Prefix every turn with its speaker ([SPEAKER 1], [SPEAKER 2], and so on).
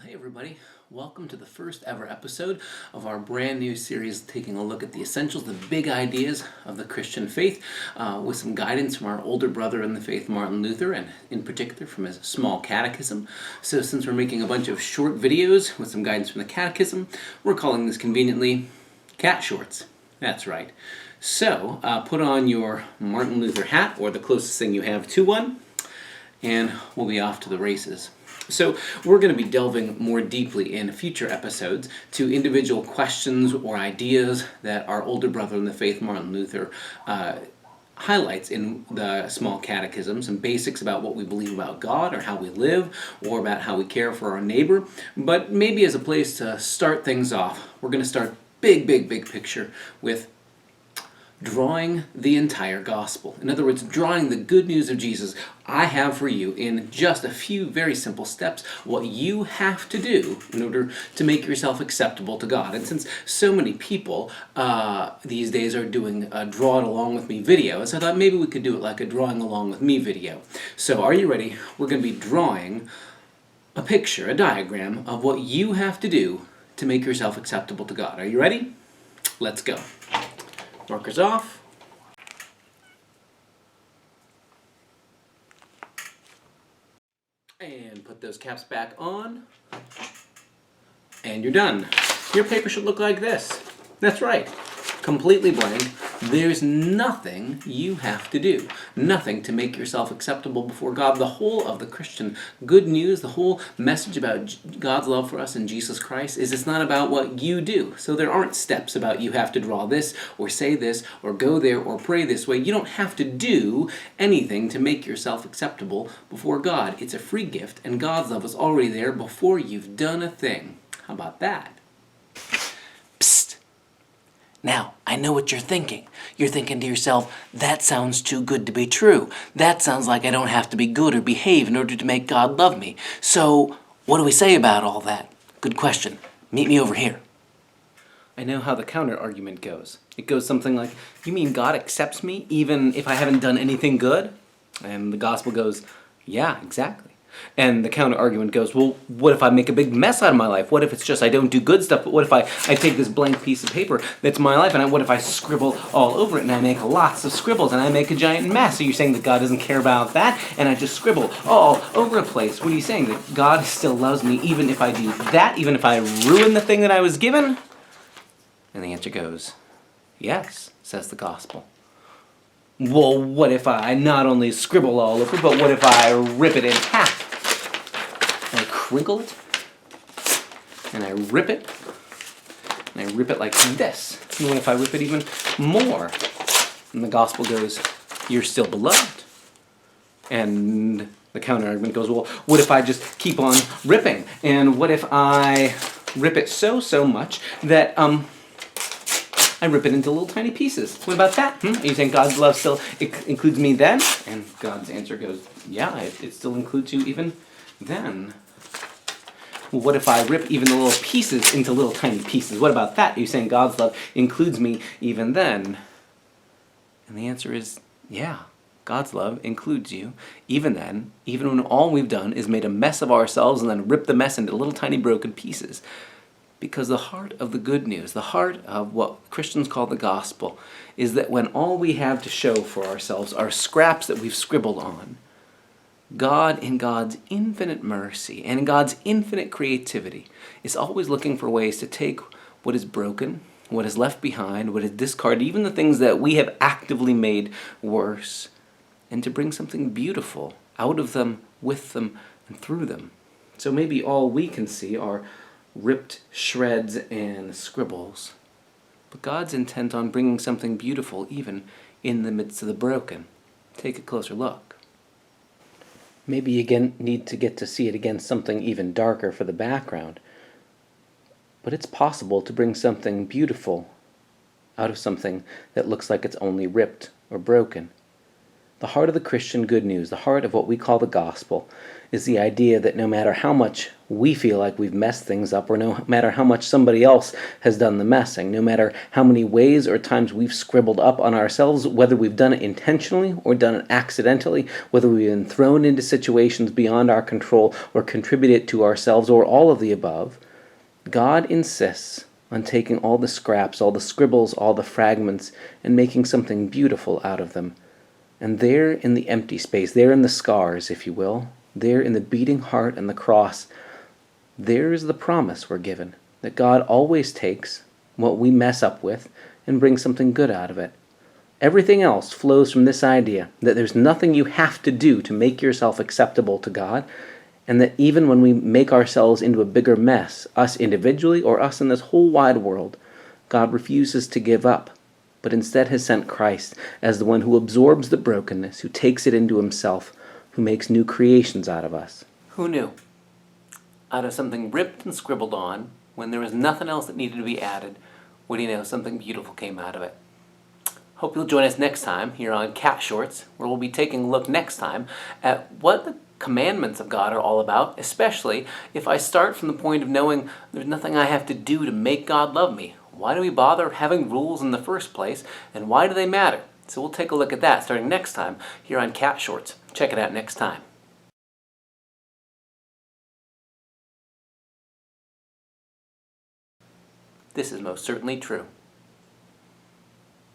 [SPEAKER 1] Hey everybody, welcome to the first ever episode of our brand new series taking a look at the essentials, the big ideas of the Christian faith with some guidance from our older brother in the faith, Martin Luther, and in particular from his small catechism. So since we're making a bunch of short videos with some guidance from the catechism, we're calling this conveniently Cat Shorts. That's right. So put on your Martin Luther hat or the closest thing you have to one, and we'll be off to the races. So we're going to be delving more deeply in future episodes to individual questions or ideas that our older brother in the faith, Martin Luther, highlights in the small catechism, some basics about what we believe about God or how we live or about how we care for our neighbor. But maybe as a place to start things off, we're going to start big picture with drawing the entire gospel. In other words, drawing the good news of Jesus I have for you in just a few very simple steps, what you have to do in order to make yourself acceptable to God. And since so many people these days are doing draw it along with me videos, I thought maybe we could do it like a drawing along with me video. So are you ready? We're going to be drawing a picture, a diagram of what you have to do to make yourself acceptable to God. Are you ready? Let's go. Markers off. And put those caps back on. And you're done. Your paper should look like this. That's right. Completely blank. There's nothing you have to do. Nothing to make yourself acceptable before God. The whole of the Christian good news, the whole message about God's love for us in Jesus Christ is it's not about what you do. So there aren't steps about you have to draw this or say this or go there or pray this way. You don't have to do anything to make yourself acceptable before God. It's a free gift and God's love is already there before you've done a thing. How about that?
[SPEAKER 2] Now, I know what you're thinking. You're thinking to yourself, that sounds too good to be true. That sounds like I don't have to be good or behave in order to make God love me. So, what do we say about all that? Good question. Meet me over here.
[SPEAKER 1] I know how the counter argument goes. It goes something like, you mean God accepts me even if I haven't done anything good? And the gospel goes, yeah, exactly. And the counter argument goes, well, what if I make a big mess out of my life? What if it's just I don't do good stuff? But what if I take this blank piece of paper that's my life and what if I scribble all over it and I make lots of scribbles and I make a giant mess? So you're saying that God doesn't care about that and I just scribble all over a place. What are you saying? That God still loves me even if I do that? Even if I ruin the thing that I was given? And the answer goes, yes, says the gospel. Well, what if I not only scribble all over, but what if I rip it in half? I crinkle it, and I rip it, and I rip it like this. And what if I rip it even more? And the gospel goes, you're still beloved. And the counter-argument goes, well, what if I just keep on ripping? And what if I rip it so much that, I rip it into little tiny pieces. What about that? Are you saying God's love still includes me then? And God's answer goes, yeah, it still includes you even then. Well, what if I rip even the little pieces into little tiny pieces? What about that? Are you saying God's love includes me even then? And the answer is, yeah, God's love includes you even then, even when all we've done is made a mess of ourselves and then ripped the mess into little tiny broken pieces. Because the heart of the good news, the heart of what Christians call the gospel, is that when all we have to show for ourselves are scraps that we've scribbled on, God, in God's infinite mercy and in God's infinite creativity, is always looking for ways to take what is broken, what is left behind, what is discarded, even the things that we have actively made worse, and to bring something beautiful out of them, with them, and through them. So maybe all we can see are ripped shreds and scribbles. But God's intent on bringing something beautiful even in the midst of the broken. Take a closer look. Maybe you need to get to see it against something even darker for the background. But it's possible to bring something beautiful out of something that looks like it's only ripped or broken. The heart of the Christian good news, the heart of what we call the gospel, is the idea that no matter how much we feel like we've messed things up, or no matter how much somebody else has done the messing, no matter how many ways or times we've scribbled up on ourselves, whether we've done it intentionally or done it accidentally, whether we've been thrown into situations beyond our control or contributed to ourselves, or all of the above, God insists on taking all the scraps, all the scribbles, all the fragments, and making something beautiful out of them. And there in the empty space, there in the scars, if you will, there in the beating heart and the cross, there is the promise we're given, that God always takes what we mess up with and brings something good out of it. Everything else flows from this idea that there's nothing you have to do to make yourself acceptable to God, and that even when we make ourselves into a bigger mess, us individually or us in this whole wide world, God refuses to give up, but instead has sent Christ as the one who absorbs the brokenness, who takes it into himself, who makes new creations out of us.
[SPEAKER 2] Who knew? Out of something ripped and scribbled on, when there was nothing else that needed to be added, what do you know, something beautiful came out of it. Hope you'll join us next time here on Cat Shorts, where we'll be taking a look next time at what the commandments of God are all about, especially if I start from the point of knowing there's nothing I have to do to make God love me. Why do we bother having rules in the first place, and why do they matter? So we'll take a look at that starting next time here on Cat Shorts. Check it out next time. This is most certainly true.